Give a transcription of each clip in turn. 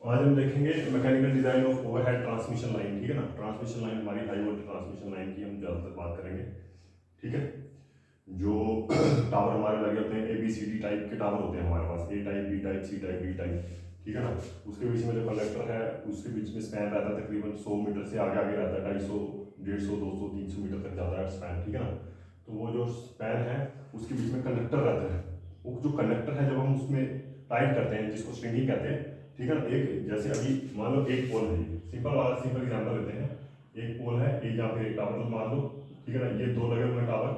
आज हम देखेंगे mechanical design of overhead transmission line. ठीक है ना, ट्रांसमिशन लाइन हमारी हाई वोल्टेज ट्रांसमिशन लाइन की हम ज़्यादातर बात करेंगे। ठीक है, जो टावर हमारे लगे होते हैं ABCD टाइप के टावर होते हैं हमारे पास, A type, B type, C type, B type. ठीक है ना, उसके बीच में जो कंडक्टर है उसके बीच में स्पैन रहता है तकरीबन 100 मीटर से आगे आगे रहता है, 250, 150, 200, 300 मीटर तक जाता है स्पैन। ठीक है ना, तो वो जो स्पैन है उसके बीच में कंडक्टर रहता है। वो जो कंडक्टर है जब हम उसमें टाइट करते हैं, जिसको स्ट्रिंगिंग कहते हैं, ठीक है ना, एक जैसे अभी मान लो एक पोल है, सिंपल एग्जांपल लेते हैं। एक पोल है, एक यहाँ पे एक टावर मान लो। ठीक है ना, ये दो लगे हुए टावर।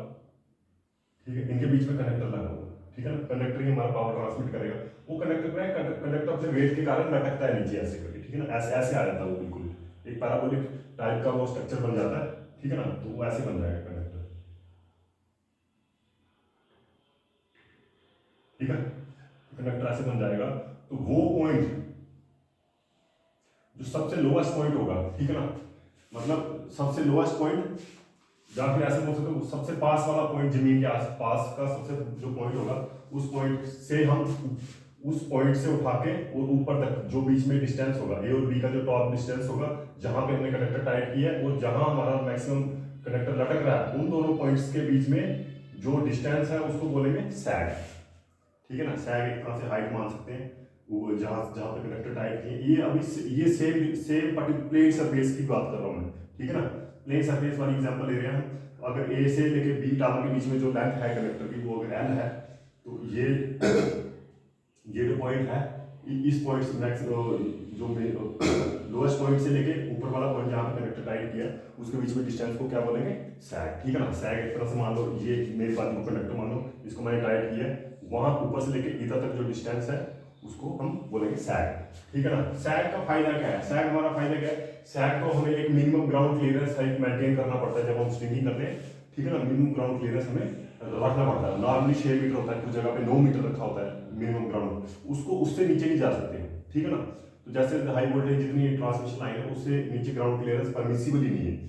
ठीक है, इनके बीच में कनेक्टर लगा हुआ है। ठीक है ना, कंडक्टर ही हमारा पावर ट्रांसमिट करेगा। वो कंडक्टर क्या है, कंडक्टर अपने वेट के कारण लटकता है नीचे ऐसे करके। ठीक है ना, ऐसे ऐसे आ जाता है वो, बिल्कुल एक पैराबोलिक टाइप का वो स्ट्रक्चर बन जाता है। ठीक है ना, तो वो ऐसे बन जाएगा कंडक्टर। ठीक है, कंडक्टर ऐसे बन जाएगा। तो वो पॉइंट जो सबसे लोएस्ट पॉइंट होगा, ठीक है ना, मतलब सबसे लोएस्ट पॉइंट, या फिर ऐसे बोल सकते हो सबसे पास वाला पॉइंट, जमीन के आसपास का सबसे जो पॉइंट होगा, उस पॉइंट से हम उस पॉइंट से उठा के और ऊपर तक जो बीच में डिस्टेंस होगा, ए और बी का जो टॉप डिस्टेंस होगा, जहां पे हमने कंडक्टर टाइट किया है और जहां हमारा मैक्सिमम कंडक्टर लटक रहा है, उन दोनों पॉइंट्स के बीच में जो डिस्टेंस है उसको बोलेंगे सैग। ठीक है ना, सैग एक तरह से हाइट मान सकते हैं। वो जहाँ जहाँ पे कंडक्टर टाइप किए, ये अभी ये same same particular plane surface की बात कर रहा हूँ मैं। ठीक है ना, प्लेन सरफेस वाली एग्जांपल ले रहे हैं हम। अगर ए से लेके बी टावर के बीच में जो लेंथ है कंडक्टर की, वो अगर एल है, तो ये जो पॉइंट है, इस पॉइंट से मैक्स जो लोएस्ट पॉइंट से लेके ऊपर वाला पॉइंट जहाँ पे कनेक्टर टाइट किया, उसके बीच में डिस्टेंस को क्या बोलेंगे, सैग। ठीक है ना, सैग एक तरह से मान लो ये मेरी बात को कंडक्टर मान लो, इसको मैंने टाइट किया है, वहां ऊपर से लेके इधर तक जो डिस्टेंस है उसको हम बोलेंगे सैग। ठीक है ना, सैग का फायदा क्या है, सैग हमारा फायदा क्या है, सैग को हमें एक minimum ground clearance height maintain करना पड़ता है जब हम स्ट्रिंगिंग करते हैं। ठीक है ना, मिनिमम ग्राउंड क्लियरेंस हमें रखना पड़ता है। नॉर्मली 6 मीटर होता है, कुछ जगह पे 9 मीटर रखा होता है मिनिमम ग्राउंड, उसको उससे नीचे नहीं जा सकते। ठीक है ना, तो जैसे हाई वोल्टेज जितनी ट्रांसमिशन लाइन है उससे नीचे ग्राउंड क्लियरेंस परमिसिबल ही नहीं है। तो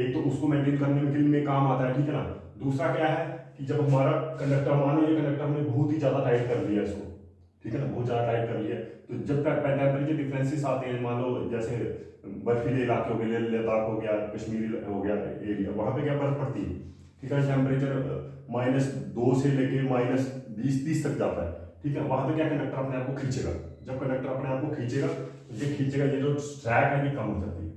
एक तो उसको मेंटेन करने के लिए काम आता है। ठीक है ना, दूसरा क्या है कि जब हमारा कंडक्टर, मानो ये कंडक्टर हमने बहुत ही ज्यादा टाइट कर लिया इसको, ठीक है ना, बहुत ज्यादा टाइट कर लिया, तो जब तक टेम्परेचर डिफरेंसेस आते हैं, मान लो जैसे बर्फीले इलाके हो गए, लद्दाख हो गया, कश्मीर हो गया एरिया, वहां पे क्या बर्फ पड़ती है। ठीक है, टेम्परेचर -2 से लेके -20-30 तक जाता है। ठीक है, वहां पे क्या कंडक्टर अपने आप को खींचेगा। जब कंडक्टर अपने आप को खींचेगा, तो ये खींचेगा, ये जो सैग है ये कम हो जाती है,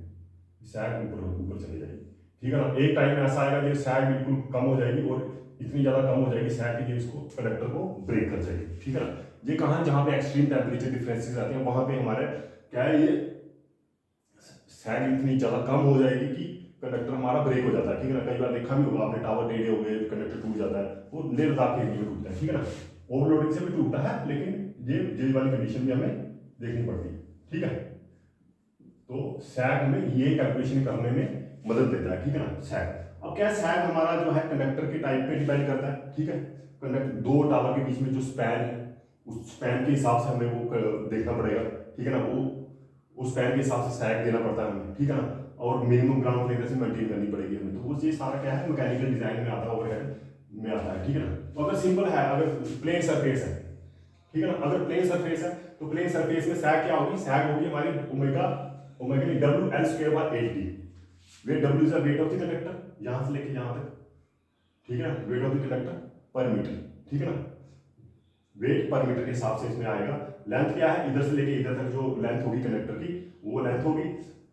सैग ऊपर ऊपर चली जाएगी। ठीक है ना, एक टाइम ऐसा आएगा जब सैग बिल्कुल कम हो जाएगी, और इतनी ज्यादा कम हो जाएगी सैग कि इसको कंडक्टर को ब्रेक कर जाएगी। ठीक है ना, ये कहाँ, जहाँ पे एक्सट्रीम टेम्परेचर डिफरेंसेस आते हैं, वहां पे हमारे क्या है, ये सैग इतनी ज्यादा कम हो जाएगी कि कंडक्टर हमारा ब्रेक हो जाता है। ठीक है ना, कई बार देखा भी होगा आपने, टावर टेढ़े हो गए, कंडक्टर टूट जाता है, वो लेह लद्दाख के एरिया में टूटता है। ठीक है ना, ओवरलोडिंग से भी टूटता है, लेकिन ये वाली कंडीशन भी हमें देखनी पड़ती है। ठीक है, तो सैग हमें ये कैलकुलेशन करने में मदद देता है। ठीक है ना, सैग, अब क्या, सैग हमारा जो है कंडक्टर के टाइप पे डिपेंड करता है। ठीक है, कंडक्टर दो टावर के बीच में जो स्पैन है, उस स्पैन के हिसाब से हमें वो देखना पड़ेगा। ठीक है ना, वो उस पैर के हिसाब से सैग देना पड़ता है हमें। ठीक है ना, और मिनिमम ग्राउंड क्लियरेंस मेंटेन करनी पड़ेगी हमें। तो वो चीज सारा क्या है, मैकेनिकल डिजाइन में आता है, ओवरहेड में आता है। ठीक है ना, तो अगर सिंपल है, अगर प्लेन सरफेस है, ठीक है ना, अगर प्लेन सरफेस है, तो प्लेन सरफेस में सैग क्या होगी, सैग होगी हमारी ओमेगा, ओमेगा नहीं, WL²/8T, way W is the weight of the conductor, यहां से लेके यहां तक। ठीक है ना, वेट ऑफ द कंडक्टर पर मीटर। ठीक है ना, वेट पर मीटर के हिसाब से इसमें आएगा। लेंथ क्या है, इधर से लेके इधर तक जो लेंथ होगी कंडक्टर की, वो लेंथ होगी।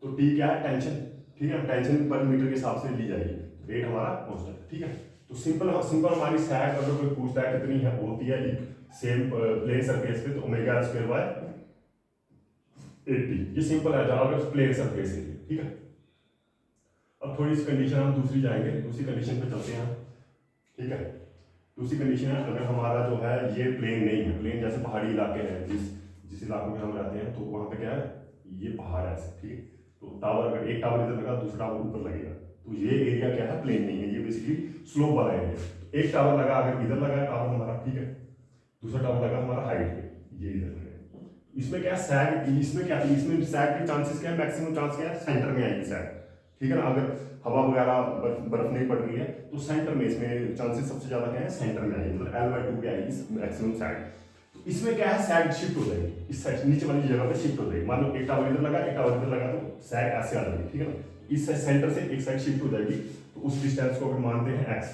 तो टी क्या है, टेंशन। ठीक है, टेंशन पर मीटर के हिसाब से ली जाएगी, रेट हमारा कांस्टेंट। ठीक है, तो सिंपल सिंपल हमारी सैग अगर कोई पूछता है कितनी है, होती है एक सेम प्लेन सरफेस पे, तो ω²/8T, ये सिंपल है अगर प्लेन सरफेस है। ठीक है, अब थोड़ी सी कंडीशन हम दूसरी जाएंगे, दूसरी कंडीशन पे चलते हैं। ठीक है, दूसरी कंडीशन है, अगर हमारा जो है ये प्लेन नहीं है, प्लेन जैसे पहाड़ी इलाके हैं, जिस जिस इलाकों में हम रहते हैं, तो वहाँ पे क्या है, ये पहाड़ है ऐसे। ठीक है, तो टावर, अगर एक टावर इधर लगा, दूसरा टावर ऊपर लगेगा, तो ये एरिया क्या है, प्लेन नहीं है, ये बेसिकली स्लोप वाला एरिया। एक टावर लगा, अगर इधर लगा है टावर हमारा, ठीक है, दूसरा टावर लगा हमारा हाइट पे, ये इधर लगा। इसमें क्या सैग, इसमें क्या, इसमें सैग के चांसेस क्या है, मैक्सिमम चांस क्या है, सेंटर में आएगी सैग। ठीक है ना, अगर हवा वगैरह बर्फ नहीं पड़ रही है, तो सेंटर में इसमें चांसेस सबसे ज्यादा क्या है, सेंटर में आएगी, मतलब L/2 पे आएगी मैक्सिमम सैग। तो इसमें क्या है, सैग शिफ्ट हो जाएगी, इस साइड नीचे वाली जगह पे शिफ्ट हो जाएगी। मान लो एक टावर इधर लगा, एक टावर इधर लगा, तो सैग ऐसे आ जाएगी, ठीक है ना। इस सेंटर से एक साइड शिफ्ट हो जाएगी, तो उस डिस्टेंस को अगर मानते हैं एक्स,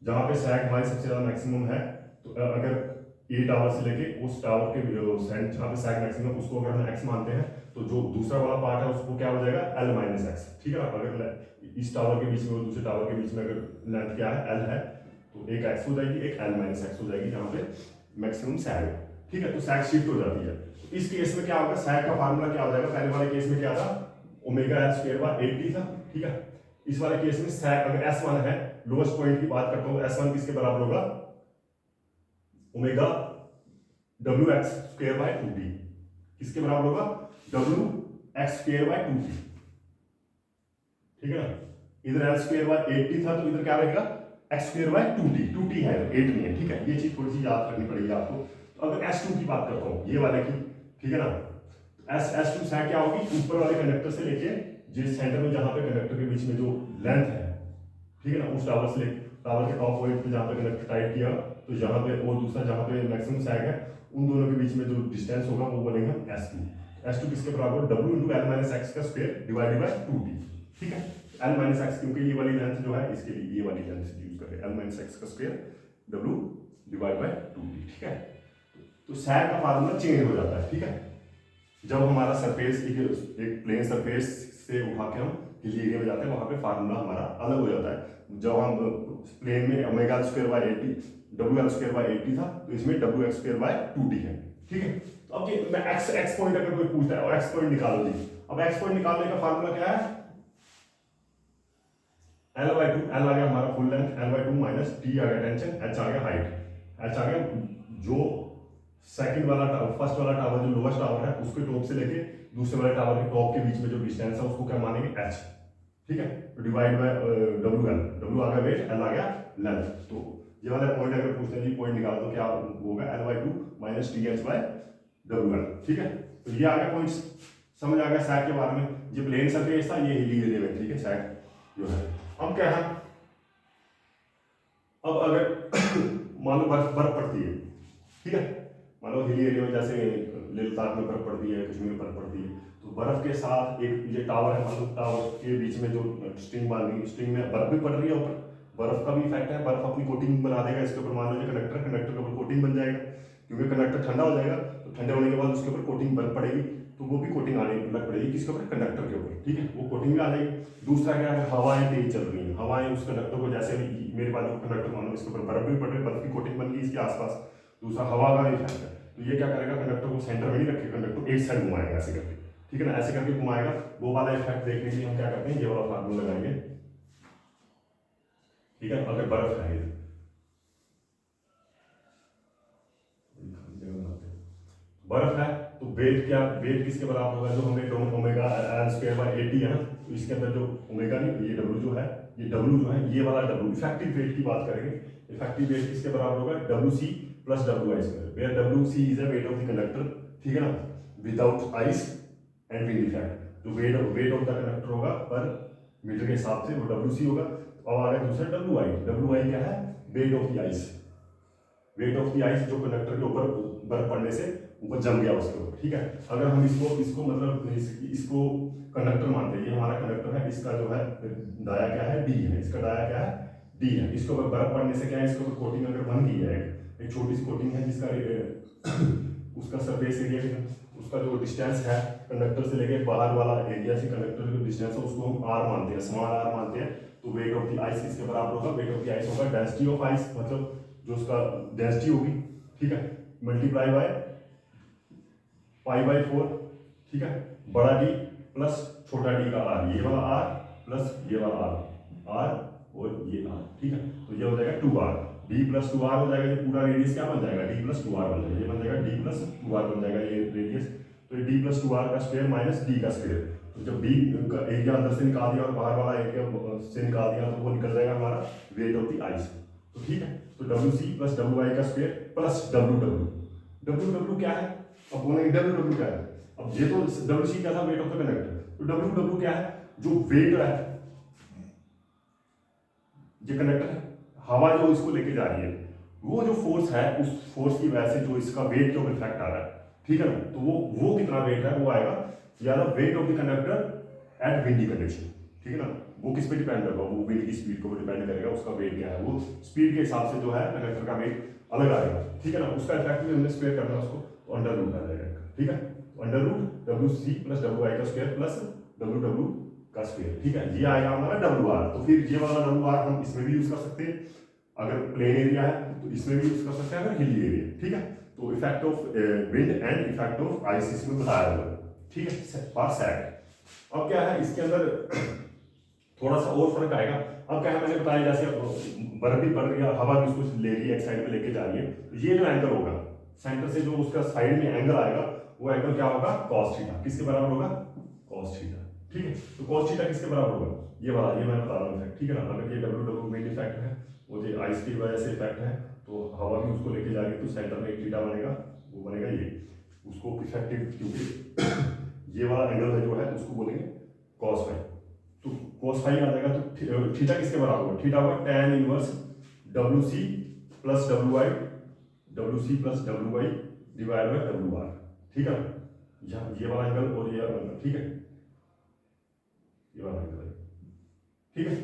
जहां पे सैग हमारी सबसे ज्यादा मैक्सिमम है, तो अगर ए टावर से लेके उस टावर के जहां पे सैग मैक्सिमम उसको अगर हम एक्स मानते हैं, तो जो दूसरा वाला पार्ट है उसको क्या हो जाएगा, एल माइनस एक्स, ठीक है ना। अगर इस टावर के बीच में और दूसरे टावर के बीच में अगर लेंथ क्या है, एल है, तो एक एक्स हो जाएगी, एक एल माइनस एक्स हो जाएगी, जहां पे मैक्सिमम सैग है, ठीक है। तो सैग शिफ्ट हो जाती है। तो इस केस में क्या होगा, सैग का फार्मूला क्या हो जाएगा, पहले वाले केस में क्या था, ओमेगा एल स्क्वायर बाय 80 था, ठीक है। इस वाले केस में सैग अगर S1 है, लोएस्ट पॉइंट की बात करता हूं, S1 किसके बराबर होगा, omega W x square by 2t, किसके बराबर होगा, W x square by 2t, ठीक है ना। इधर एल स्क्वायर बाय 80 था, तो इधर क्या रहेगा, एक्स स्क्वायर बाय 2t है, 8 नहीं है, ठीक है। ये चीज थोड़ी सी याद रखनी पड़ेगी आपको। तो अगर S2 की बात करता हूँ, ये वाले की, ठीक है ना, S2 सैग क्या होगी, ऊपर वाले कंडक्टर से लेके जिस सेंटर में, जहां पे कंडक्टर के बीच में जो लेंथ है, ठीक है ना, उस टावर से टावर के टॉप पॉइंट पे जहां पे कनेक्टर टाइट किया, तो जहां पे और दूसरा जहां पे मैक्सिमम सैग है, उन दोनों के बीच में जो डिस्टेंस होगा वो बनेगा S2। S2 किसके बराबर, W into L minus x का स्क्वायर डिवाइडेड बाय 2t, ठीक है। एल माइनस एक्स क्योंकि ये वाली लेंथ जो है, इसके लिए ये वाली लेंथ यूज करें, एल माइनस एक्स का square W divide by 2t, ठीक है। तो सैग का फार्मूला चेंज हो जाता है, ठीक है। जब हमारा सरफेस एक प्लेन सरफेस से उठा के हम हिली एरिया में जाते हैं, वहां पे फार्मूला हमारा अलग हो जाता है। जब हम प्लेन में omega square by 80, W L square by 80 था, तो इसमें W x square by 2t है, ठीक है। तो अब ये मैं एक्स पॉइंट अगर कोई पूछता है और एक्स पॉइंट निकालो जी, अब एक्स पॉइंट निकालने का फार्मूला क्या है, एल बाय 2, एल आ गया हमारा full length, L by 2 minus T आ गया टेंशन, एच आ गया हाइट, एच आ गया जो सेकंड वाला टावर, फर्स्ट वाला टावर जो लोएस्ट टावर है उसके टॉप से लेके दूसरे वाले टावर के टॉप के बीच में जो डिस्टेंस है उसको क्या मानेंगे, एच, ठीक है। तो divide by W L, W आ गया वेट, एल आ गया लेंथ। तो ये वाला पॉइंट अगर पूछते हैं जी पॉइंट निकाल दो, क्या होगा, L by 2 minus T H bye W L, ठीक है। तो ये आ गया पॉइंट, समझ आ गया सैग के बारे में। ये प्लेन सरफेस था, ये हिली एरिया में, ठीक है, सैग जो है। अब क्या है, अब अगर मान लो बर्फ पड़ती है, ठीक है, मान लो हिली एरिया में जैसे लेह लद्दाख में बर्फ पड़ती है, कश्मीर में बर्फ पड़ती है, तो बर्फ के साथ एक ये टावर है, मान लो टावर के बीच में जो स्ट्रिंग बांधी, स्ट्रिंग में बर्फ भी पड़ रही है ऊपर, बर्फ का भी इफेक्ट है, बर्फ अपनी कोटिंग बना देगा इसके ऊपर, मान लो कंडक्टर के ऊपर कोटिंग बन जाएगा, क्योंकि कंडक्टर ठंडा हो जाएगा, तो ठंडे होने के बाद उसके ऊपर कोटिंग बर्फ पड़ेगी, तो वो भी कोटिंग आने लग पड़ेगी किसके ऊपर, कंडक्टर के ऊपर, ठीक है, वो कोटिंग भी आ जाएगी। दूसरा क्या है, हवाएं तेज चल रही हैं, हवाएं उस कंडक्टर को, जैसे मेरे पास कंडक्टर मानो इसके ऊपर बर्फ भी पड़ रही है, बर्फ की कोटिंग बन गई इसके आसपास, दूसरा हवा का इफेक्ट है, तो ये क्या करेगा, कंडक्टर को सेंटर में नहीं रखेगा, कंडक्टर को एक साइड घुमाएगा ऐसे करके, ठीक है ना, ऐसे करके घुमाएगा। वो वाला इफेक्ट देखने के लिए हम क्या करते हैं, ये वाला फार्मूला लगाएंगे, ठीक है। अगर बर्फ है, बर्फ है तो वेट क्या, वेट किसके बराबर होगा, जो हमें ओमेगा एल स्क्वायर बाय 80 है ना, तो इसके अंदर जो ओमेगा नहीं, ये डब्ल्यू जो है, ये डब्ल्यू जो है, ये वाला डब्ल्यू इफेक्टिव वेट की बात करेंगे, इफेक्टिव वेट किसके बराबर होगा, W C plus W I square, where W C is the weight of the conductor, ठीक है ना, without ice and wind effect, जो वेट ऑफ द कंडक्टर होगा पर मीटर के हिसाब से वो डब्ल्यू सी होगा। और आ गया दूसरा डब्ल्यू आई क्या है, wait of the ice, wait of the ice जो कंडक्टर के ऊपर बर्फ पड़ने से ऊपर जम गया उसके ऊपर, ठीक है। अगर हम इसको मतलब इसको कंडक्टर मानते हैं, ये हमारा कंडक्टर है, इसका जो है दाया क्या है, डी है, इसका दाया क्या है, डी है, इसके ऊपर बर्फ पड़ने से क्या है, इसके ऊपर कोटिंग अगर बन गई है, एक छोटी सी कोटिंग है जिसका उसका सरफेस एरिया, उसका जो डिस्टेंस है कंडक्टर से लेके बाहर वाला एरिया से कंडक्टर जो डिस्टेंस है उसको हम आर मानते हैं, स्मॉल आर मानते हैं। तो वेट ऑफ द आइस किसके बराबर होगा, वेट ऑफ द आइस होगा डेंसिटी ऑफ आइस, मतलब जो उसका डेंसिटी होगी, ठीक है, मल्टीप्लाई बाय पाई बाय 4, ठीक है, बड़ा डी प्लस छोटा डी का आर, ये वाला आर प्लस ये वाला आर और ये आर, ठीक है। तो ये हो जाएगा 2r, डी प्लस 2r हो जाएगा, ये पूरा रेडियस क्या बन जाएगा, डी प्लस 2r बन जाएगा, ये बन जाएगा डी प्लस 2r बन जाएगा ये रेडियस। तो ये डी प्लस 2r का स्क्वायर माइनस डी का स्क्वायर, तो जब डी का एरिया अंदर से निकाल दिया और बाहर वाला एरिया से निकाल दिया तो वो निकल जाएगा हमारा वेट ऑफ द आइस, तो ठीक है। तो W C plus W I का square plus W W, W W क्या है, अब बोलेंगे डब्ल्यू डब्ल्यू क्या है, अब ये तो डब्ल्यू सी क्या था, वेट ऑफ द कंडक्टर, तो डब्ल्यू डब्ल्यू क्या है, जो वेट है, ये कंडक्टर है, हवा जो इसको लेके जा रही है वो जो फोर्स है उस फोर्स की वजह से जो इसका वेट के ऊपर इफेक्ट आ रहा है, ठीक है ना, तो वो कितना वेट है वो आएगा या the weight of the conductor at windy condition, ठीक है ना, वो किस पे डिपेंड करेगा, वो विंड की स्पीड को डिपेंड करेगा, उसका वेट क्या है, वो स्पीड के हिसाब से जो है कंडक्टर का वेट अलग आएगा, ठीक है ना, उसका इफेक्ट भी हमने स्क्वायर करना है उसको, तो अंडर रूट आ जाएगा, ठीक है, under root W C plus W I का स्क्वायर प्लस डब्ल्यू डब्ल्यू का स्क्वायर, ठीक है, ये आएगा हमारा डब्ल्यू आर, तो फिर ये वाला डब्ल्यू आर हम इसमें भी यूज कर सकते हैं, अगर प्लेन एरिया है तो इसमें भी यूज कर सकते हैं, अगर हिली एरिया, ठीक है, तो effect of wind and effect of ice इसमें बताया हुआ, ठीक है, फॉर सैग। अब क्या है इसके अंदर थोड़ा सा और फर्क आएगा, अब क्या है मैंने बताया जैसे बर्फ भी पड़ रही है, हवा भी उसको ले रही है, एक साइड में लेके जा रही है, तो ये जो एंगल होगा सेंटर से जो उसका साइड में एंगल आएगा वो एंगल क्या होगा, कॉस थीटा, किसके बराबर होगा, कॉस थीटा, ठीक है, तो कॉस थीटा किसके बराबर होगा, ये वाला, ये मैं बता रहा हूँ, ठीक है ना, अगर ये डब्ल्यू डब्ल्यू मेन इफेक्ट है, वो जो आइस की वजह से इफेक्ट है, तो हवा भी उसको लेके जा रही है, तो सेंटर में एक थीटा बनेगा, वो बनेगा ये, उसको इफेक्टिव, क्योंकि ये वाला एंगल है जो है उसको बोलेंगे कॉस फाई, तो cos फाई आ जाएगा, तो थीटा किसके बराबर होगा, थीटा होगा tan inverse W C plus W I, W C plus W I divide by W R, ठीक है, यहाँ ये वाला एंगल और ये वाला एंगल, ठीक है, ये वाला एंगल, ठीक है,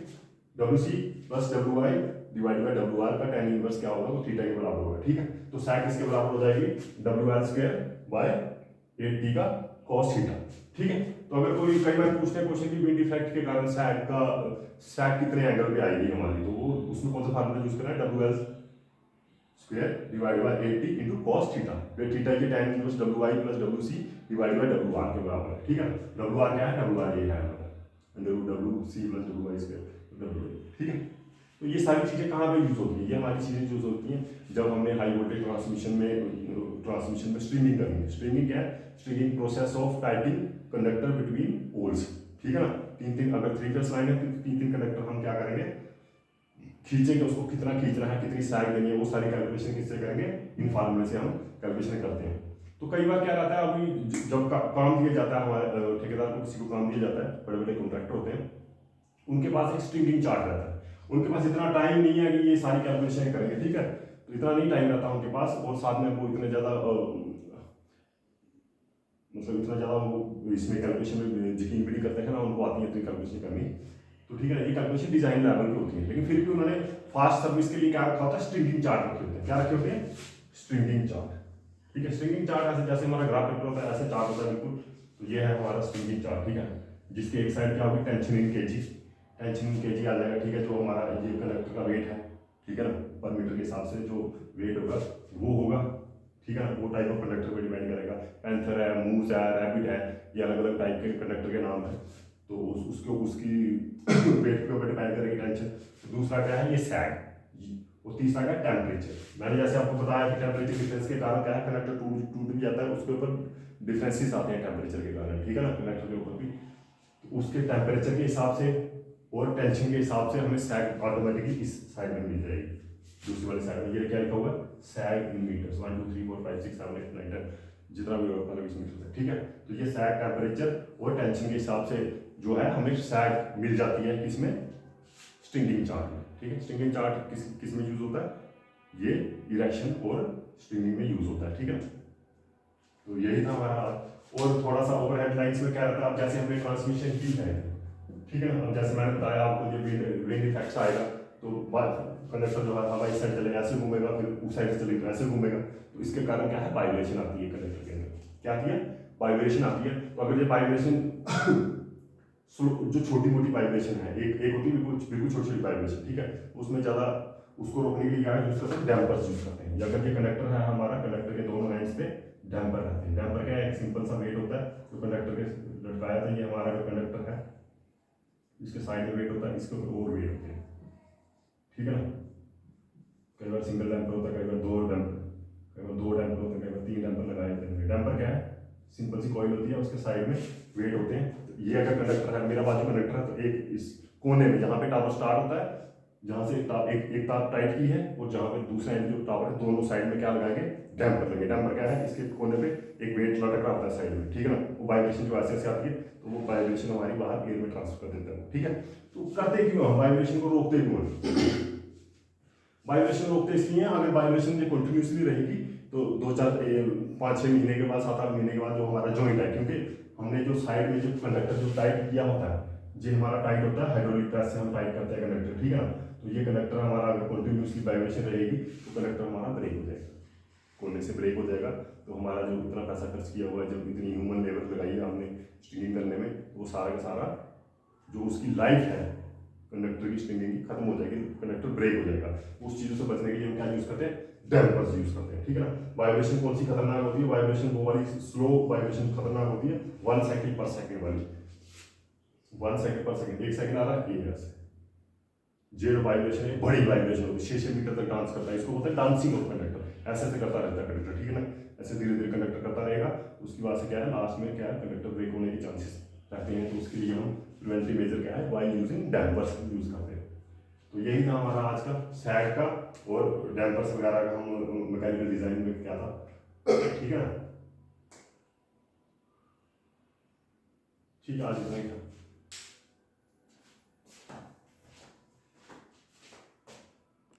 W C plus W I divide by W R का tan इनवर्स क्या होगा, वो थीटा के बराबर होगा, ठीक है, तो sec किसके बराबर हो जाएगी, W R square by 8t का cos थीटा, ठीक है, तो अगर कोई कई बार पूछते हैं क्वेश्चन की विंड इफेक्ट के कारण सैग कितने एंगल पे आएगी हमारी, तो वो उसमें कौन सा फार्मूला यूज करना है, W L square divide by 80 into cos theta, फिर थीटा की tan inverse W I plus W C divide by W R के बराबर है, ठीक है, डब्ल्यू आर क्या है, डब्ल्यू आर ये है under root W C plus W I square W, ठीक है, तो ये सारी चीजें कहाँ पे यूज होती है, ये हमारी चीजें यूज होती हैं जब हमने हाई वोल्टेज ट्रांसमिशन में स्ट्रिंगिंग करनी है, स्ट्रिंगिंग क्या है, stringing process of typing conductor between poles, ठीक है ना, तीन अगर 3 फेस लाइन है तो तीन कंडक्टर हम क्या करेंगे, खींचेंगे, उसको कितना खींचना है, कितनी सैग देनी है, वो सारी कैलकुलेशन किससे करेंगे, इन फार्मूले से हम कैलकुलेशन करते हैं, तो कई बार क्या रहता है, अभी जब काम दिया जाता है हमारे ठेकेदार को, किसी को काम दिया जाता है, बड़े बड़े कॉन्ट्रैक्टर होते हैं, उनके पास एक स्ट्रिंगिंग चार्ट रहता है, उनके पास इतना टाइम नहीं है कि ये सारी कैलकुलेशन करेंगे, ठीक है, तो इतना नहीं टाइम रहता उनके पास, और साथ में वो इतने ज़्यादा मतलब इतना ज़्यादा वो इसमें कैलकुलेशन में यकीन भी नहीं करते हैं ना, उनको आती है इतनी कैलकुलेशन करनी, तो ठीक है ना, ये कैलकुलेशन डिजाइन लेवल की होती है, लेकिन फिर भी उन्होंने फास्ट सर्विस के लिए क्या रखा होता है, स्ट्रिंगिंग चार्ट रखे होते हैं, क्या रखे होते हैं, स्ट्रिंगिंग चार्ट, ठीक है, स्ट्रिंगिंग चार्ट ऐसे जैसे हमारा ग्राफ पेपर होता है ऐसे चार्ट होता है बिल्कुल, तो ये है हमारा स्ट्रिंगिंग चार्ट, ठीक है, जिसके एक साइड क्या होगी, टेंशन इन केजी आ जाएगा, ठीक है, जो हमारा ये कंडक्टर का वेट है, ठीक है ना, पर मीटर के हिसाब से जो वेट होगा वो होगा, ठीक है ना, वो टाइप ऑफ कंडक्टर पर डिपेंड करेगा, पैंथर है, मूस है, रैबिट है, ये अलग अलग टाइप के कंडक्टर के नाम है, तो उसकी वेट के ऊपर डिपेंड करेगी टेंशन, दूसरा क्या है, ये सैग, और तीसरा क्या है, टेम्परेचर, मैंने जैसे आपको बताया कि टेम्परेचर डिफरेंस के कारण क्या है, कंडक्टर टूट भी जाता है, उसके ऊपर डिफरेंसेस आते हैं टेम्परेचर के कारण, ठीक है ना, कंडक्टर के ऊपर भी, तो उसके टेम्परेचर के हिसाब से और टेंशन के हिसाब से हमें सैग ऑटोमेटिकली इस साइड में मिल जाएगी, दूसरी वाली साइड में, ये क्या लिखा हुआ है, सैग इन मीटर्स, 1 2 3 4 5 6 7 8 9 10 जितना भी होगा अलग मीटर है, ठीक है, तो ये सैग टेम्परेचर और टेंशन के हिसाब से जो है हमें सैग मिल जाती है किसमें, स्ट्रिंगिंग चार्ट में, ठीक है, स्ट्रिंगिंग चार्ट किस में यूज होता है, ये इरेक्शन और स्ट्रिंगिंग में यूज होता है, ठीक है, तो यही था हमारा, और थोड़ा सा ओवर हेडलाइंस में क्या रहता है, अब जैसे हमने ट्रांसमिशन की है, ठीक है ना, अब जैसे मैंने बताया आपको ये विंड इफेक्ट आएगा, तो कंडक्टर जो है हवा इस साइड चलेगा ऐसे घूमेगा, फिर उस साइड से चलेगा ऐसे घूमेगा, तो इसके कारण क्या है, वाइब्रेशन आती है कंडक्टर के अंदर, क्या आती है, वाइब्रेशन आती है, तो अगर ये वाइब्रेशन जो छोटी मोटी वाइब्रेशन है, एक होती है बिल्कुल छोटी छोटी वाइब्रेशन, ठीक है, उसमें ज़्यादा उसको रोकने के लिए क्या यूज करते हैं, डैम्पर्स यूज करते हैं, अगर ये कंडक्टर है हमारा, कंडक्टर के दोनों एंड्स पे डैम्पर रहते हैं, डैम्पर क्या है, एक सिंपल सा वेट होता है जो कंडक्टर के लटकाया था, ये हमारा जो कंडक्टर है इसके साइड में वेट होता है, इसके ऊपर और वेट होते हैं, ठीक है ना, कई बार सिंगल डैम्पर होता है, कई बार दो डैम्पर होते हैं, कई बार 3 डैम्पर लगाए जाते हैं, डैम्पर क्या है, सिंपल सी कॉइल होती है, उसके साइड में वेट होते हैं, तो ये अगर कंडक्टर है, मेरा बाजू कंडक्टर है, तो एक इस कोने में जहाँ पे टावर स्टार्ट होता है, जहाँ से एक तार टाइट की है, और जहाँ पे दूसरा एंड जो टावर है, दोनों साइड में क्या लगाएंगे, डैम्पर लगेंगे, डैम्पर क्या है, इसके कोने पे एक वेट लटक रहा होता है साइड में, ठीक है ना, वो वाइब्रेशन जो ऐसे आती है, तो वो वाइब्रेशन हमारी बाहर एयर में ट्रांसफर कर देता है, ठीक है, तो करते क्यों हम वाइब्रेशन को रोकते क्यों, वाइब्रेशन रोकते इसलिए हैं, अगर वाइब्रेशन जो कंटिन्यूसली रहेगी तो 5-6 महीने के बाद, 7-8 महीने के बाद जो हमारा जॉइंट है, क्योंकि हमने जो साइड में जो कंडक्टर जो टाइट किया होता है, ये हमारा टाइट होता है, हाइड्रोलिक प्रेस से हम टाइट करते हैं कंडक्टर, ठीक है ना। तो ये कंडक्टर हमारा अगर कंटिन्यूसली वाइब्रेशन रहेगी तो कंडक्टर हमारा ब्रेक हो जाएगा, कोने से ब्रेक हो जाएगा। तो हमारा जो इतना पैसा खर्च किया हुआ है, जो इतनी ह्यूमन लेबर लगाई है हमने स्ट्रिंगिंग करने में, वो सारा का सारा जो उसकी लाइफ है कंडक्टर की स्ट्रिंगिंग की खत्म हो जाएगी, कंडक्टर ब्रेक हो जाएगा। उस चीज़ों से बचने के लिए हम क्या यूज़ करते हैं, डैम्पर्स यूज़ करते हैं, ठीक है ना। वाइब्रेशन कौन सी खतरनाक होती है, वाइब्रेशन वो वाली स्लो वाइब्रेशन खतरनाक होती है 1 सेकंड पर सेकंड वाली, 1 सेकंड पर सेकंड, 1 सेकंड आ रहा है, ये ऐसे जेरो वाइब्रेशन है, बड़ी वाइब्रेशन होती है, 6-6 मीटर तक डांस करता है, इसको बोलते हैं डांसिंग ऑफ कंडक्टर। ऐसे ऐसे करता रहता है कंडक्टर, ठीक है ना, ऐसे धीरे धीरे कंडक्टर करता रहेगा। उसकी वजह से क्या है, लास्ट में क्या है, कंडक्टर ब्रेक होने के चांसेस रहते हैं। तो उसके लिए हम प्रिवेंटिव मेजर क्या है, वाइल यूजिंग डैम्पर्स यूज करते हैं। तो यही था हमारा आज का सैग का और डैम्पर्स वगैरह का, हम मैकेनिकल डिजाइन में क्या था, ठीक है ना। ठीक है, आज इतना ही था।